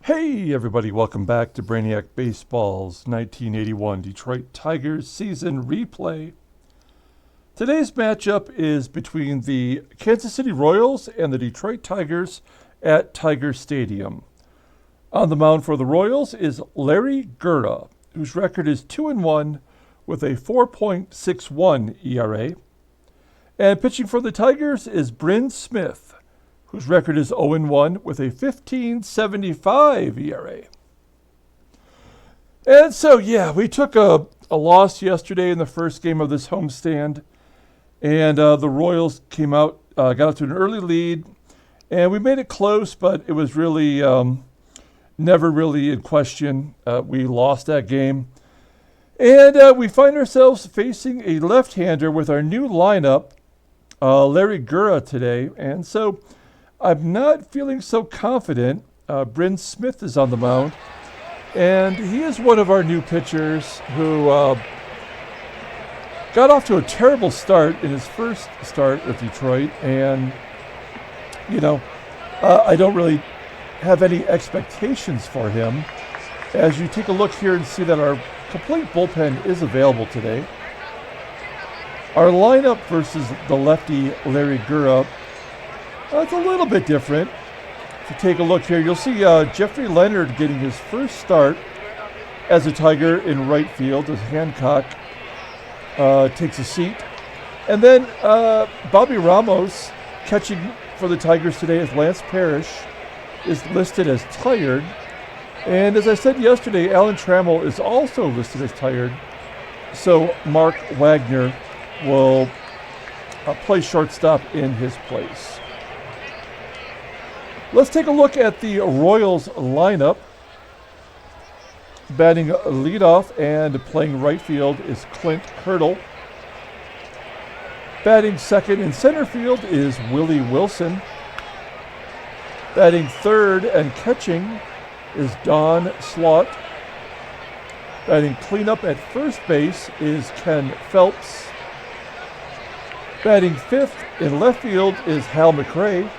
Hey everybody, welcome back to Brainiac Baseball's 1981 Detroit Tigers season replay. Today's matchup is between the Kansas City Royals and the Detroit Tigers at Tiger Stadium. On the mound for the Royals is Larry Gura, whose record is 2-1 with a 4.61 ERA. And pitching for the Tigers is Bryn Smith, whose record is 0-1 with a 15.75 ERA. And so, we took a loss yesterday in the first game of this homestand. And the Royals came out, got out to an early lead. And we made it close, but it was really never really in question. We lost that game. And we find ourselves facing a left-hander with our new lineup, Larry Gura, today. And so I'm not feeling so confident. Bryn Smith is on the mound, and he is one of our new pitchers who got off to a terrible start in his first start with Detroit, and, I don't really have any expectations for him. As you take a look here and see that our complete bullpen is available today. Our lineup versus the lefty Larry Gura, it's a little bit different. If you take a look here, you'll see Jeffrey Leonard getting his first start as a Tiger in right field as Hancock takes a seat. And then Bobby Ramos catching for the Tigers today as Lance Parrish is listed as tired. And as I said yesterday, Alan Trammell is also listed as tired. So Mark Wagner will play shortstop in his place. Let's take a look at the Royals lineup. Batting leadoff and playing right field is Clint Hertl. Batting second in center field is Willie Wilson. Batting third and catching is Don Slaught. Batting cleanup at first base is Ken Phelps. Batting fifth in left field is Hal McRae.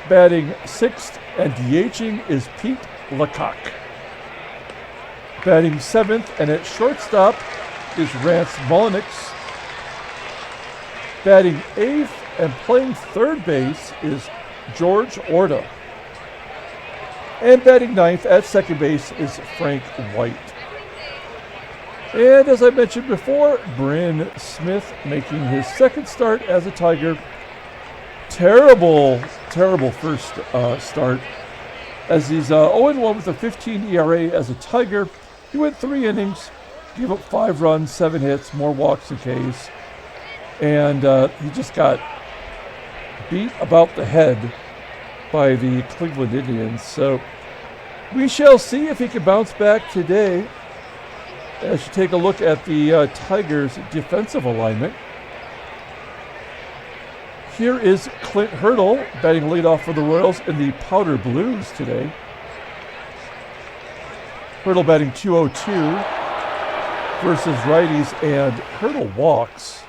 Batting sixth and DHing is Pete Lecoq. Batting seventh and at shortstop is Rance Mulliniks. Batting eighth and playing third base is George Orta. And batting ninth at second base is Frank White. And as I mentioned before, Bryn Smith making his second start as a Tiger. Terrible first start, as he's 0-1 with a 15 ERA as a Tiger. He went 3 innings, gave up 5 runs, 7 hits, more walks than Ks, and he just got beat about the head by the Cleveland Indians. So we shall see if he can bounce back today. As you take a look at the Tigers' defensive alignment, here is Clint Hertl batting leadoff for the Royals in the powder blues today. Hertl batting 202 versus righties, and Hertl walks.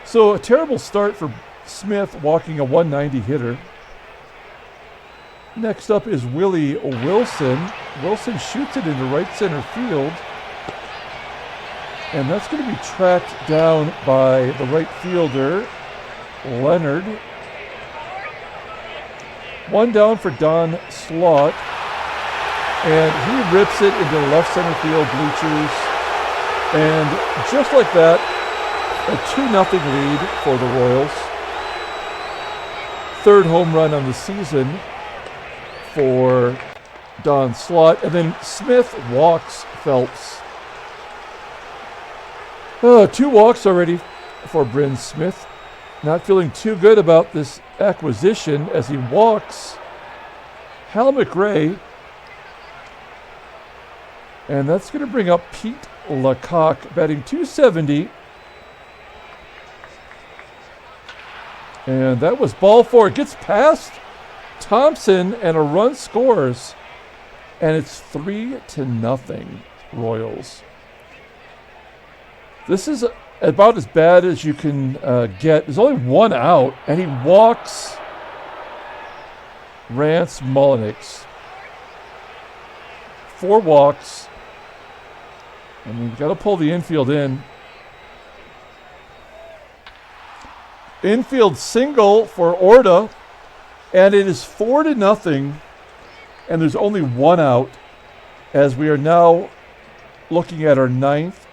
So a terrible start for Smith, walking a 190 hitter. Next up is Willie Wilson. Wilson shoots it into right center field, and that's going to be tracked down by the right fielder, Leonard. One down for Don Slaught, and he rips it into the left center field bleachers. And just like that, a 2-0 lead for the Royals. Third home run on the season for Don Slaught, and then Smith walks Phelps. 2 walks already for Bryn Smith. Not feeling too good about this acquisition as he walks Hal McRae. And that's going to bring up Pete Lecoq, batting 270. And that was ball 4. It gets past Thompson, and a run scores. And it's 3-0 Royals. This is about as bad as you can get. There's only 1 out, and he walks Rance Mullenix. 4 walks. And we've got to pull the infield in. Infield single for Orta. And it is 4-0. And there's only 1 out, as we are now looking at our 9th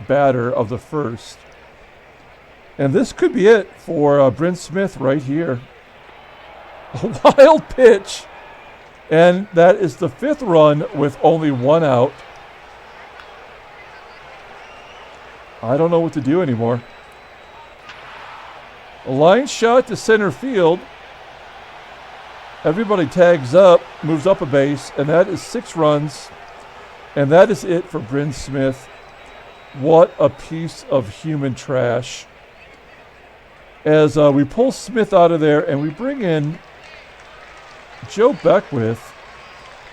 batter of the first. And this could be it for Bryn Smith right here. A wild pitch. And that is the 5th run with only 1 out. I don't know what to do anymore. A line shot to center field. Everybody tags up, moves up a base, and that is 6 runs. And that is it for Bryn Smith. What a piece of human trash. As we pull Smith out of there and we bring in Joe Beckwith,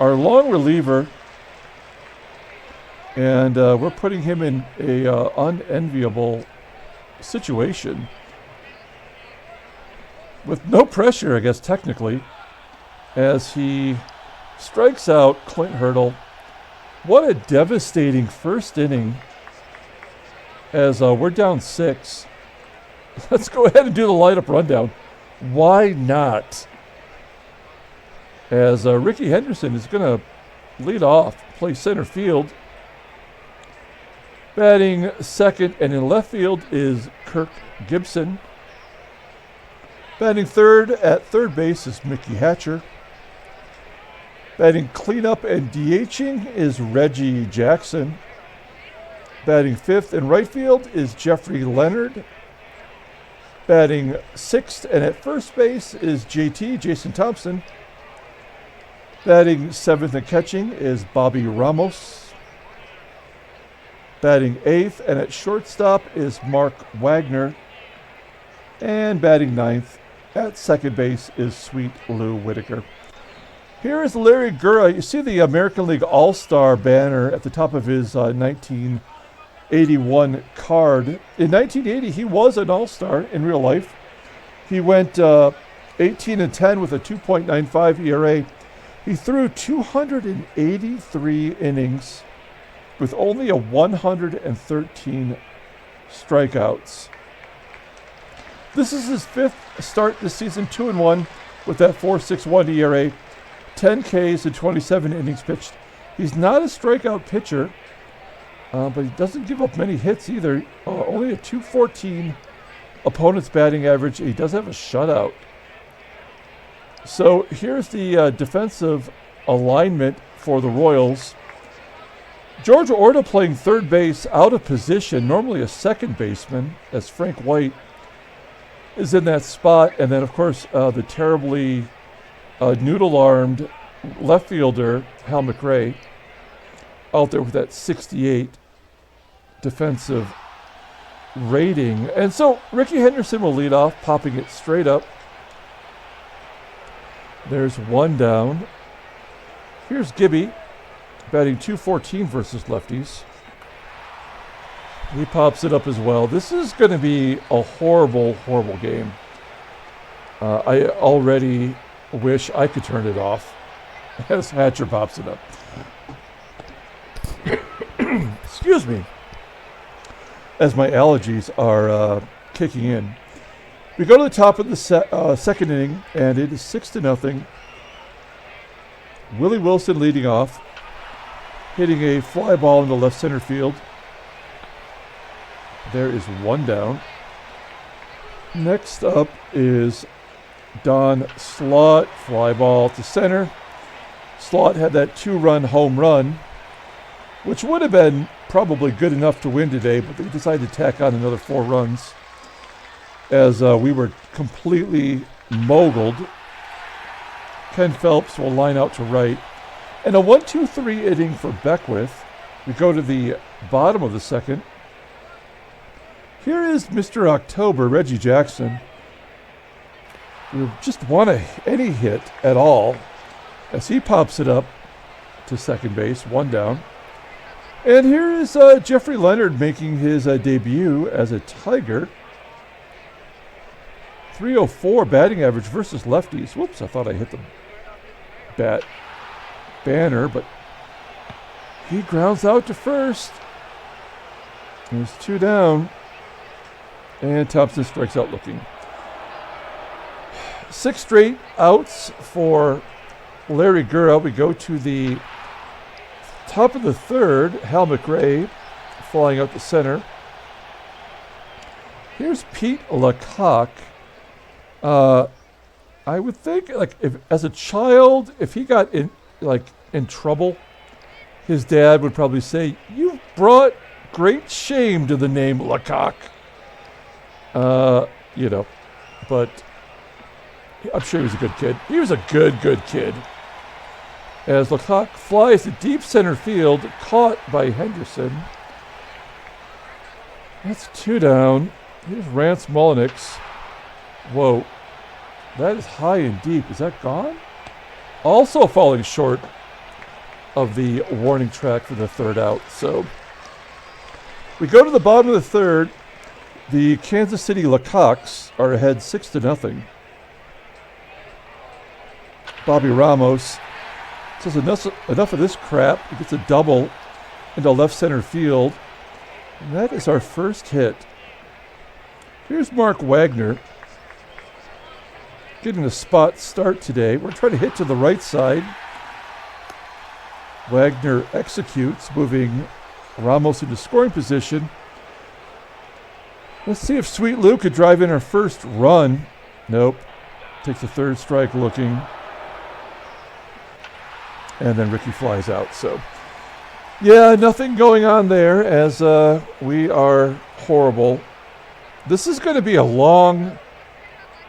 our long reliever. And we're putting him in a unenviable situation. With no pressure, I guess, technically, as he strikes out Clint Hertl. What a devastating first inning, as we're down 6. Let's go ahead and do the lineup rundown. Why not? As Ricky Henderson is going to lead off, play center field. Batting second and in left field is Kirk Gibson. Batting third at third base is Mickey Hatcher. Batting cleanup and DHing is Reggie Jackson. Batting fifth in right field is Jeffrey Leonard. Batting sixth and at first base is Jason Thompson. Batting seventh and catching is Bobby Ramos. Batting eighth and at shortstop is Mark Wagner. And batting ninth at second base is Sweet Lou Whitaker. Here is Larry Gura. You see the American League All-Star banner at the top of his 1981 card. In 1980, he was an All-Star in real life. He went 18-10 with a 2.95 ERA. He threw 283 innings with only a 113 strikeouts. This is his fifth start this season, 2-1 with that 4.61 ERA, 10 Ks and 27 innings pitched. He's not a strikeout pitcher, but he doesn't give up many hits either. Only a 214 opponent's batting average. He does have a shutout. So here's the defensive alignment for the Royals. George Orta playing third base out of position, normally a second baseman, as Frank White is in that spot. And then, of course, the terribly noodle-armed left fielder, Hal McRae, out there with that 68 defensive rating. And so Ricky Henderson will lead off, popping it straight up. There's one down. Here's Gibby, batting 214 versus lefties. He pops it up as well. This is going to be a horrible, horrible game. I already wish I could turn it off as Hatcher pops it up. Excuse me. As my allergies are kicking in. We go to the top of the second inning, and it is 6-0. Willie Wilson leading off, hitting a fly ball into left center field. There is one down. Next up is Don Slaught, fly ball to center. Slaught had that 2-run home run, which would have been probably good enough to win today, but they decided to tack on another 4 runs as we were completely moguled. Ken Phelps will line out to right. And a 1-2-3 inning for Beckwith. We go to the bottom of the second. Here is Mr. October, Reggie Jackson. We just want any hit at all as he pops it up to second base, one down. And here is Jeffrey Leonard making his debut as a Tiger. 304 batting average versus lefties. Whoops, I thought I hit the bat banner, but he grounds out to first. There's 2 down. And Thompson strikes out looking. 6 straight outs for Larry Gura. We go to the top of the 3rd. Hal McRae flying out to center. Here's Pete Lecoq. I would think, like, if as a child, if he got in trouble, his dad would probably say, "You brought great shame to the name Lecoq." But I'm sure he was a good kid. He was a good kid. As Lecoq flies to deep center field, caught by Henderson. That's 2 down. Here's Rance Mullenix. Whoa. That is high and deep. Is that gone? Also falling short of the warning track for the 3rd out. So we go to the bottom of the 3rd. The Kansas City Lecoqs are ahead 6-0. Bobby Ramos says enough of this crap. He gets a double into left center field. And that is our first hit. Here's Mark Wagner getting a spot start today. We're trying to hit to the right side. Wagner executes, moving Ramos into scoring position. Let's see if Sweet Lou could drive in our first run. Nope. Takes a 3rd strike looking. And then Ricky flies out. So, yeah, nothing going on there as we are horrible. This is going to be a long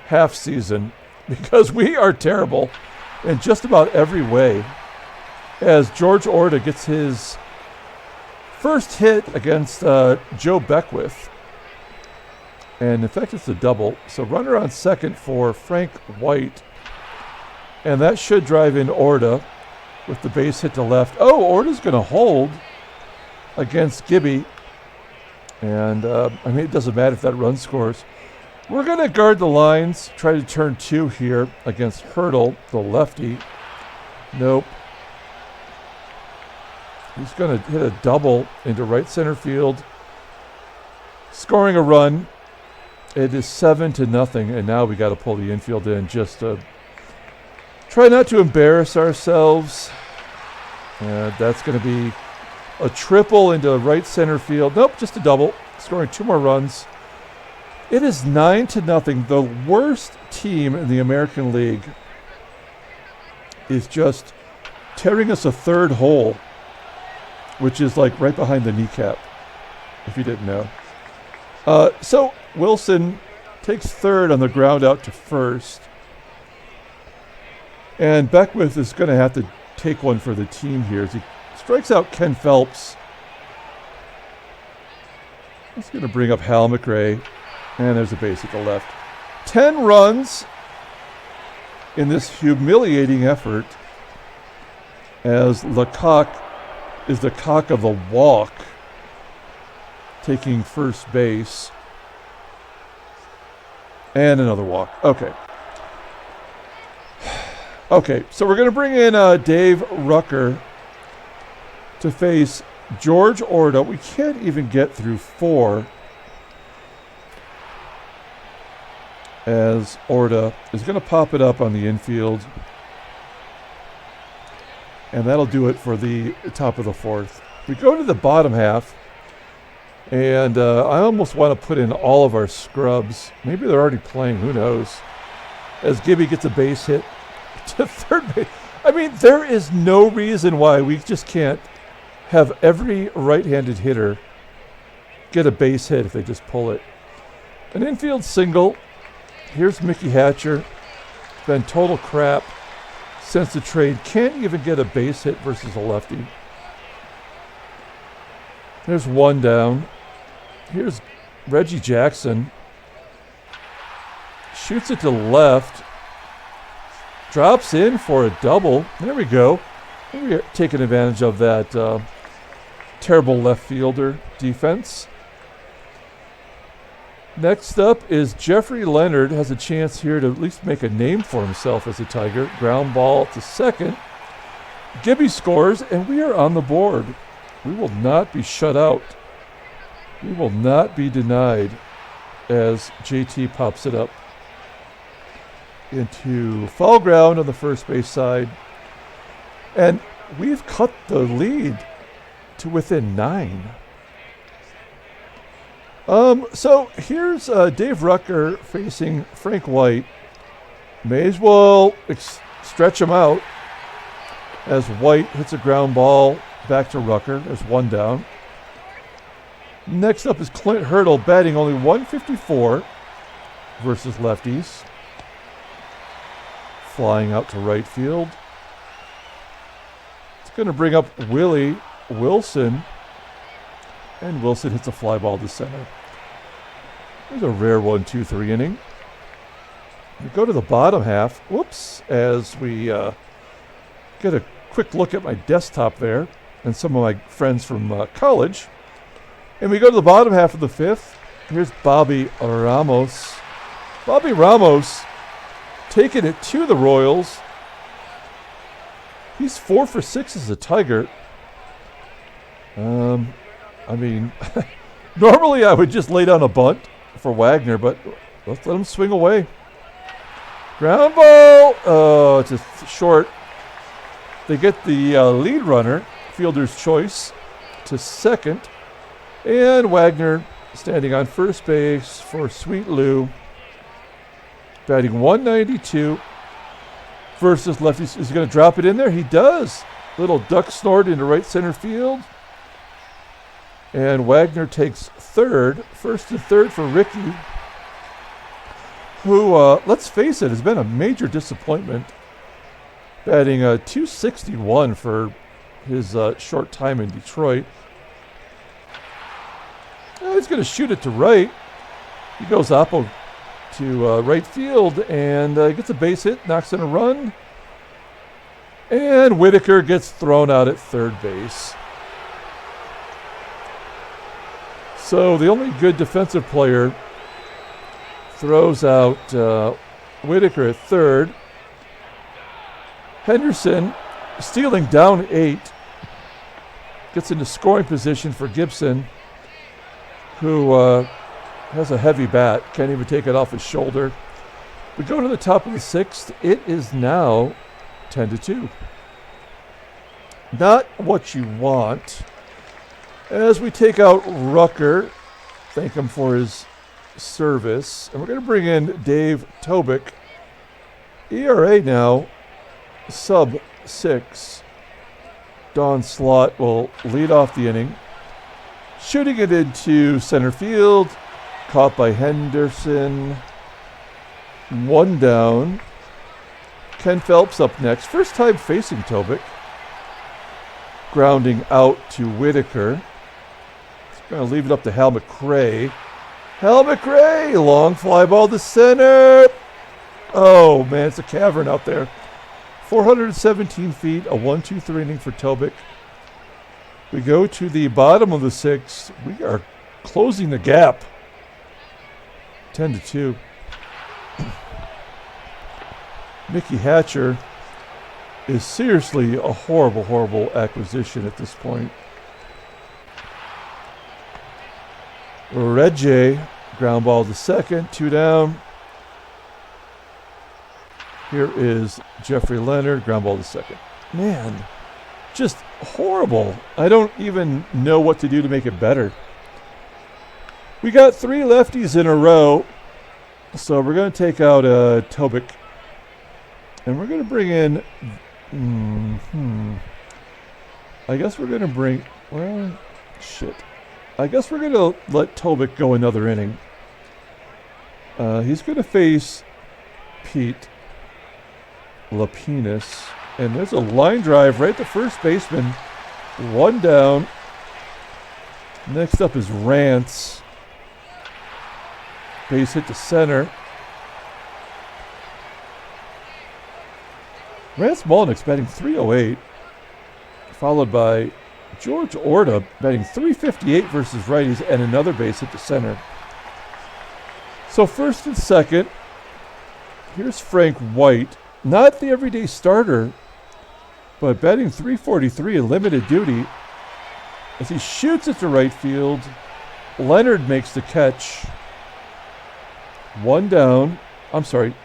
half season because we are terrible in just about every way. As George Orta gets his first hit against Joe Beckwith. And in fact, it's a double. So runner on second for Frank White. And that should drive in Orta with the base hit to left. Oh, Orta's going to hold against Gibby. And, it doesn't matter if that run scores. We're going to guard the lines, try to turn 2 here against Hertl, the lefty. Nope. He's going to hit a double into right center field, scoring a run. It is 7-0, and now we got to pull the infield in just to try not to embarrass ourselves. That's going to be a triple into right center field. Nope, just a double, scoring 2 more runs. It is 9-0. The worst team in the American League is just tearing us a 3rd hole, which is like right behind the kneecap, if you didn't know. So Wilson takes 3rd on the ground out to first. And Beckwith is going to have to take one for the team here as he strikes out Ken Phelps. That's going to bring up Hal McRae. And there's a base at the left. 10 runs in this humiliating effort as Lecoq is the cock of the walk, taking first base. And another walk. Okay. Okay, so we're going to bring in Dave Rucker to face George Orta. We can't even get through 4 as Orta is going to pop it up on the infield. And that'll do it for the top of the 4th. We go to the bottom half. And I almost want to put in all of our scrubs. Maybe they're already playing. Who knows? As Gibby gets a base hit to 3rd base. I mean, there is no reason why we just can't have every right-handed hitter get a base hit if they just pull it. An infield single. Here's Mickey Hatcher. Been total crap since the trade. Can't even get a base hit versus a lefty. There's 1 down. Here's Reggie Jackson. Shoots it to left. Drops in for a double. There we go. We're taking advantage of that terrible left fielder defense. Next up is Jeffrey Leonard. Has a chance here to at least make a name for himself as a Tiger. Ground ball to second. Gibby scores, and we are on the board. We will not be shut out. We will not be denied as JT pops it up into foul ground on the first base side. And we've cut the lead to within 9. So here's Dave Rucker facing Frank White. May as well stretch him out as White hits a ground ball back to Rucker. There's one down. Next up is Clint Hertl, batting only 154 versus lefties. Flying out to right field. It's going to bring up Willie Wilson. And Wilson hits a fly ball to center. There's a rare 1-2-3 inning. We go to the bottom half. Whoops. As we get a quick look at my desktop there and some of my friends from college. And we go to the bottom half of the 5th. Here's Bobby Ramos. Bobby Ramos taking it to the Royals. He's 4 for 6 as a Tiger. I mean, normally I would just lay down a bunt for Wagner, but let's let him swing away. Ground ball. Oh, it's just short. They get the lead runner, fielder's choice, to second. And Wagner standing on first base for Sweet Lou. Batting 192 versus lefties. Is he going to drop it in there? He does. Little duck snort into right center field. And Wagner takes third. First and third for Ricky, who, let's face it, has been a major disappointment. Batting 261 for his short time in Detroit. He's going to shoot it to right. He goes oppo to right field and gets a base hit, knocks in a run. And Whitaker gets thrown out at third base. So the only good defensive player throws out Whitaker at third. Henderson, stealing down 8, gets into scoring position for Gibson, who has a heavy bat, can't even take it off his shoulder. We go to the top of the 6th. It is now 10-2. Not what you want. As we take out Rucker, thank him for his service. And we're going to bring in Dave Tobick. ERA now, sub 6. Don Slott will lead off the inning. Shooting it into center field. Caught by Henderson. One down. Ken Phelps up next. First time facing Tobick. Grounding out to Whitaker. Going to leave it up to Hal McRae. Hal McRae, long fly ball to center. Oh, man, it's a cavern out there. 417 feet, a 1-2-3 inning for Tobick. We go to the bottom of the 6th. We are closing the gap. 10-2. Mickey Hatcher is seriously a horrible, horrible acquisition at this point. Reggie, ground ball to second, 2 down. Here is Jeffrey Leonard, ground ball to second. Man, just horrible. I don't even know what to do to make it better. We got 3 lefties in a row, so we're going to take out Tobick. And we're going to bring in... I guess we're going to bring... Well, shit. I guess we're going to let Tobick go another inning. He's going to face Pete Lapinus. And there's a line drive right to first baseman. 1 down. Next up is Rance. Base hit to center. Rance Molnick's batting 308. Followed by George Orta batting 358 versus righties and another base hit to center. So first and second, here's Frank White, not the everyday starter, but batting .343 in limited duty. As he shoots it to right field, Leonard makes the catch. One down. I'm sorry,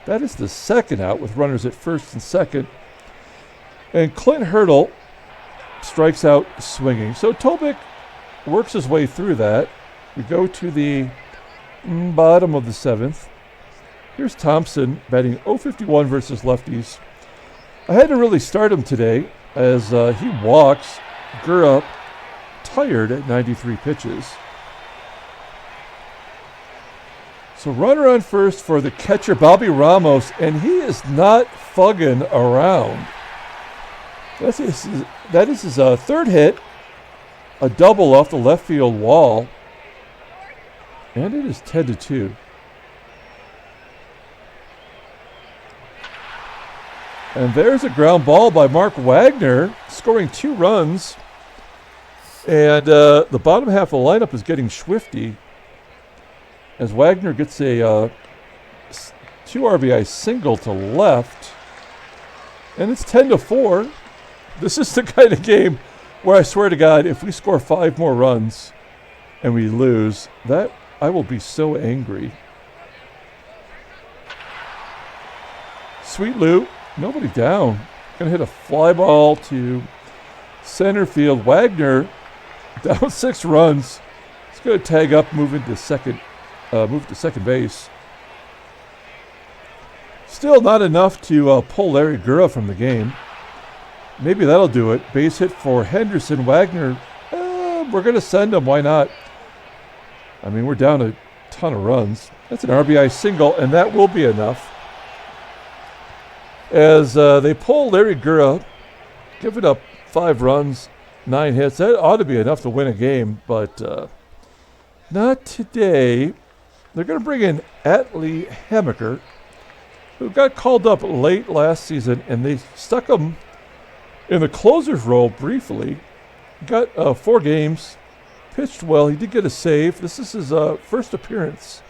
that is the second out with runners at first and second. And Clint Hertl strikes out swinging. So Tobik works his way through that. We go to the bottom of the seventh. Here's Thompson batting .051 versus lefties. I had to really start him today as he walks. Gura tired at 93 pitches. So runner on first for the catcher, Bobby Ramos, and he is not fugging around. That is his third hit, a double off the left field wall, and it is 10-2. And there's a ground ball by Mark Wagner, scoring 2 runs. And the bottom half of the lineup is getting swifty as Wagner gets a 2 RBI single to left. And it's 10-4. This is the kind of game where I swear to God, if we score 5 more runs and we lose, that I will be so angry. Sweet Lou, nobody down. Gonna hit a fly ball to center field. Wagner down 6 runs. He's gonna tag up, move to second base. Still not enough to pull Larry Gura from the game. Maybe that'll do it. Base hit for Henderson. Wagner, we're going to send him. Why not? I mean, we're down a ton of runs. That's an RBI single, and that will be enough. As they pull Larry Gura, give it up 5 runs, 9 hits. That ought to be enough to win a game, but not today. They're going to bring in Atlee Hemaker, who got called up late last season, and they stuck him in the closer's role briefly. Got 4 games, pitched well. He did get a save. This is his first appearance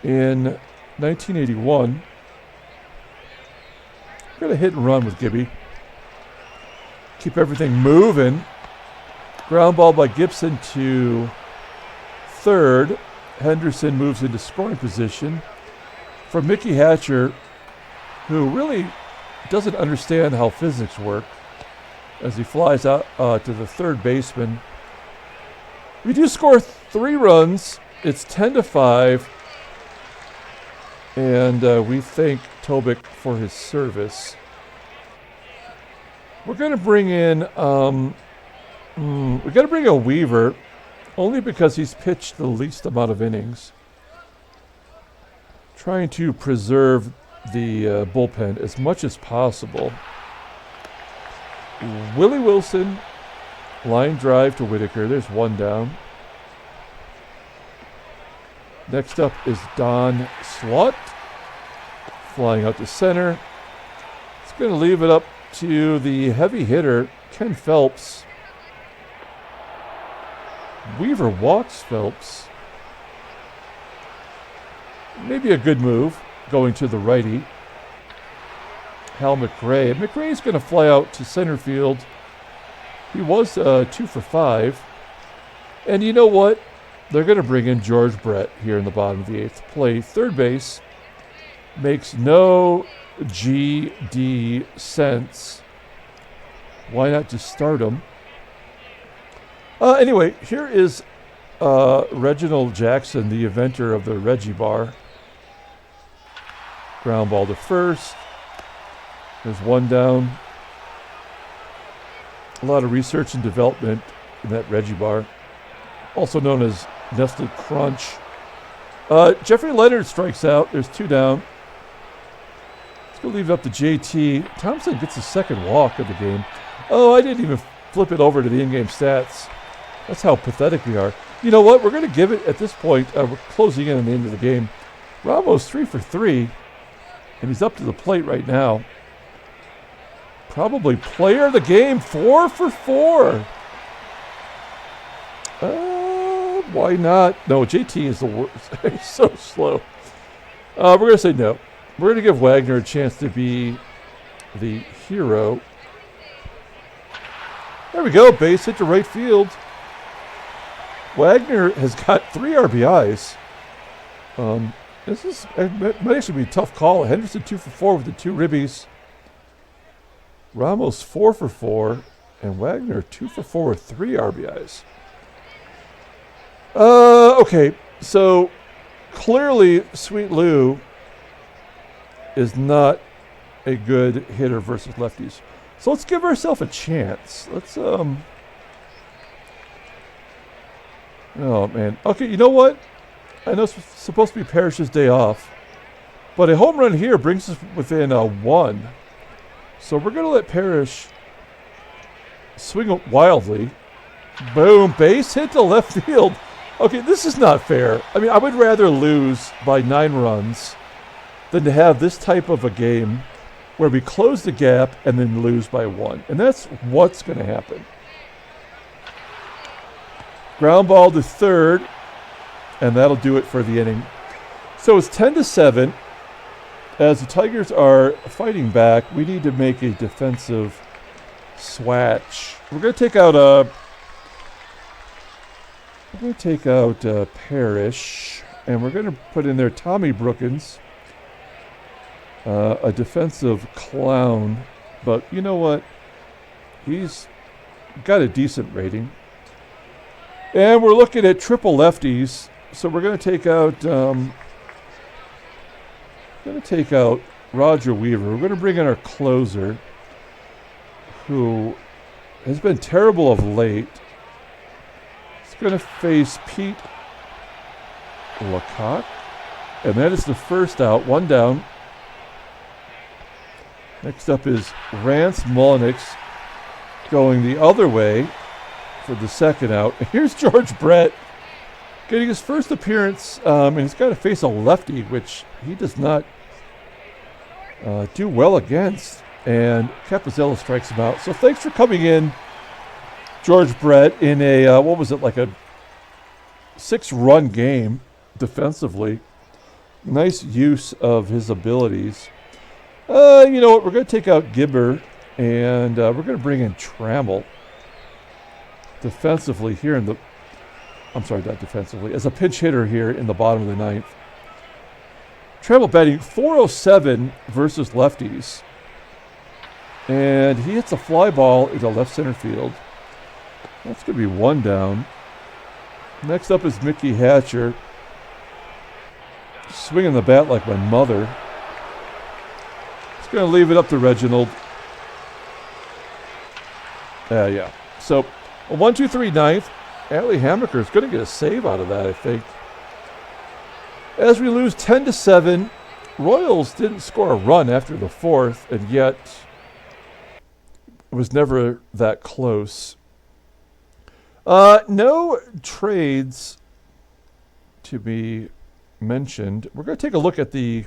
in 1981. Going to hit and run with Gibby. Keep everything moving. Ground ball by Gibson to third. Henderson moves into scoring position for Mickey Hatcher, who really doesn't understand how physics work, as he flies out to the third baseman. We do score 3 runs. It's 10-5, and we thank Tobik for his service. We're going to bring in a Weaver, only because he's pitched the least amount of innings. Trying to preserve the bullpen as much as possible. Willie Wilson, line drive to Whitaker. There's 1 down. Next up is Don Slaught, flying out to center. It's going to leave it up to the heavy hitter, Ken Phelps. Weaver walks Phelps. Maybe a good move, going to the righty. Hal McRae. McRae's going to fly out to center field. He was 2 for 5. And you know what? They're going to bring in George Brett here in the bottom of the 8th. Play third base. Makes no GD sense. Why not just start him? Anyway, here is Reginald Jackson, the inventor of the Reggie Bar. Ground ball to first. There's 1 down. A lot of research and development in that Reggie Bar, also known as Nestle Crunch. Jeffrey Leonard strikes out. There's 2 down. Let's go leave it up to JT. Thompson gets the second walk of the game. Oh, I didn't even flip it over to the in-game stats. That's how pathetic we are. You know what? We're going to give it at this point. We're closing in on the end of the game. Ramos 3 for 3, and he's up to the plate right now. Probably player of the game, 4 for 4. Why not? No, JT is the worst. He's so slow. We're going to say no. We're going to give Wagner a chance to be the hero. There we go. Base hit to right field. Wagner has got 3 RBIs. It might actually be a tough call. Henderson 2 for 4 with the 2 ribbies. Ramos 4 for 4. And Wagner 2 for 4 with 3 RBIs. Okay, so clearly Sweet Lou is not a good hitter versus lefties. So let's give ourselves a chance. Let's, oh, man. Okay, you know what? I know it's supposed to be Parrish's day off, but a home run here brings us within 1. So we're going to let Parrish swing it wildly. Boom, base hit to left field. Okay, this is not fair. I mean, I would rather lose by 9 runs than to have this type of a game where we close the gap and then lose by 1. And that's what's going to happen. Ground ball to third, and that'll do it for the inning. So it's 10-7. As the Tigers are fighting back, we need to make a defensive swatch. We're going to take out Parrish, and we're going to put in there Tommy Brookins, a defensive clown. But you know what? He's got a decent rating. And we're looking at triple lefties, so we're going to take out Roger Weaver. We're going to bring in our closer, who has been terrible of late. He's going to face Pete Lecoq, and that is the first out. 1 down. Next up is Rance Mullenix going the other way for the second out. Here's George Brett getting his first appearance, and he's got to face a lefty, which he does not do well against. And Capozella strikes him out. So thanks for coming in, George Brett, in a, like a 6-run game defensively. Nice use of his abilities. You know what? We're going to take out Gibber, and we're going to bring in Trammell defensively here in the... I'm sorry, not defensively. As a pinch hitter here in the bottom of the 9th. Trammell batting .407 versus lefties. And he hits a fly ball into left center field. That's going to be 1 down. Next up is Mickey Hatcher. Swinging the bat like my mother. He's going to leave it up to Reginald. Yeah. So, a 1-2-3 9th. Atlee Hammaker is going to get a save out of that, I think. As we lose 10-7, Royals didn't score a run after the 4th, and yet it was never that close. No trades to be mentioned. We're going to take a look at the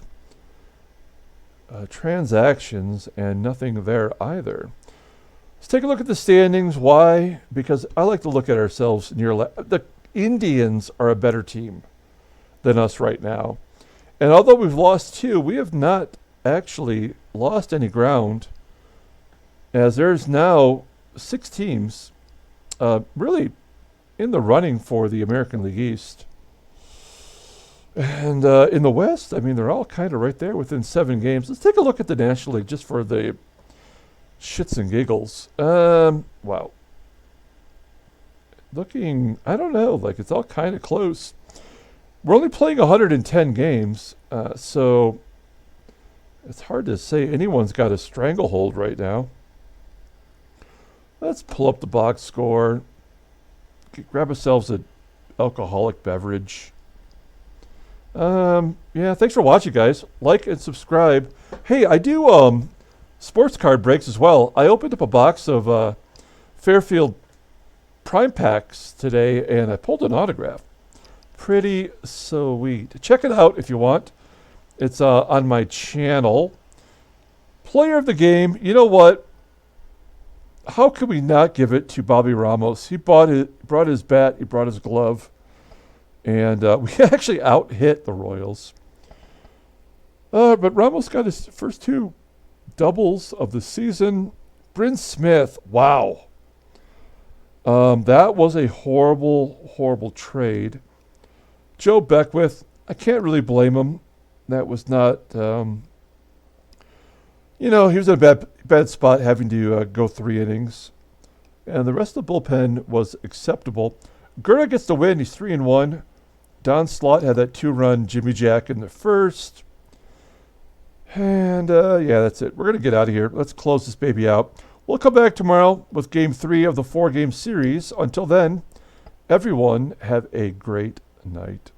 transactions, and nothing there either. Let's take a look at the standings. Why? Because I like to look at ourselves near the Indians are a better team than us right now. And although we've lost 2, we have not actually lost any ground, as there's now 6 teams really in the running for the American League East. And in the West, I mean, they're all kind of right there within 7 games. Let's take a look at the National League just for the shits and giggles. Wow. Looking, I don't know, like it's all kind of close. We're only playing 110 games, so it's hard to say anyone's got a stranglehold right now. Let's pull up the box score. Grab ourselves an alcoholic beverage. Yeah, thanks for watching, guys. Like and subscribe. Hey, I do sports card breaks as well. I opened up a box of Fairfield Prime Packs today, and I pulled an autograph. Pretty sweet. Check it out if you want. It's on my channel. Player of the game. You know what? How could we not give it to Bobby Ramos? He brought his bat. He brought his glove. And we actually out-hit the Royals. But Ramos got his first 2 doubles of the season. Bryn Smith, wow. That was a horrible, horrible trade. Joe Beckwith, I can't really blame him. That was not, he was in a bad spot having to go 3 innings. And the rest of the bullpen was acceptable. Gura gets the win. He's 3-1. Don Slott had that 2-run Jimmy Jack in the first. And, that's it. We're going to get out of here. Let's close this baby out. We'll come back tomorrow with Game 3 of the 4-game series. Until then, everyone have a great night.